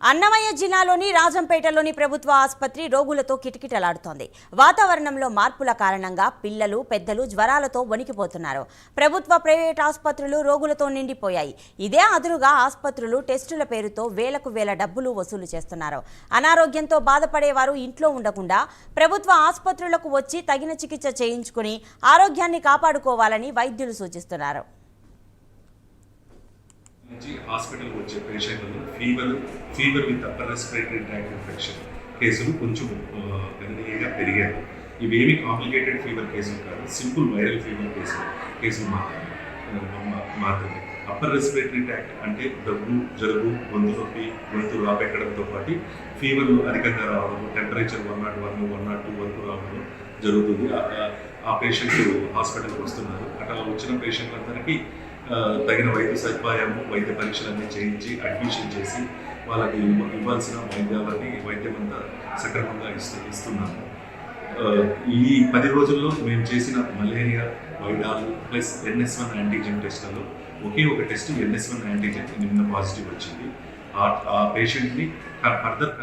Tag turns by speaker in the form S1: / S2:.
S1: అన్నమయ్య జిల్లాలోని రాజంపేటలోని ప్రభుత్వ ఆసుపత్రి రోగులతో కిటకిటలాడుతోంది. వాతావరణంలో మార్పుల కారణంగా పిల్లలు, పెద్దలు జ్వరాలతో వణికిపోతున్నారు. ప్రభుత్వ, ప్రైవేట్ ఆసుపత్రులు రోగులతో నిండిపోయాయి. ఇదే అదునుగా ఆసుపత్రులు టెస్టుల పేరుతో వేలకు వేల డబ్బులు వసూలు చేస్తున్నారు. అనారోగ్యంతో బాధపడేవారు ఇంట్లో ఉండకుండా ప్రభుత్వ ఆసుపత్రులకు వచ్చి తగిన చికిత్స చేయించుకుని ఆరోగ్యాన్ని కాపాడుకోవాలని వైద్యులు సూచిస్తున్నారు.
S2: హాస్పిటల్కి వచ్చే పేషెంట్లు fever with upper respiratory tract infection కేసులు కొంచెం గణనీయంగా పెరిగాయి. ఇవేమి కాంప్లికేటెడ్ ఫీవర్ కేసులు కాదు, సింపుల్ వైరల్ ఫీవర్ కేసులు మాత్రమే. అప్పర్ రెస్పిరేటరీ ట్రాక్ట్ అంటే దగ్గు, జలుబు, గొంతు నొప్పి, గొంతు రాబెట్టడంతో పాటు ఫీవర్లు అధికంగా రావడం, టెంపరేచర్ 101, 102 వరకు రావడం జరుగుతుంది. ఆ పేషెంట్లు హాస్పిటల్కి వస్తున్నారు. అట్లా వచ్చిన పేషెంట్లందరికీ తగిన వైద్య సదుపాయం, వైద్య పరీక్షలన్నీ చేయించి అడ్మిషన్ చేసి వాళ్ళకి ఇవ్వాల్సిన వైద్యం అంతా సక్రమంగా ఇస్తున్నాము. ఈ 10 రోజుల్లో మేము చేసిన malaria, Widal plus NS1 antigen టెస్ట్లలో ఒకే ఒక టెస్ట్ NS1 యాంటీజెన్ నిన్న పాజిటివ్ వచ్చింది. ఆ పేషెంట్ని ఫర్దర్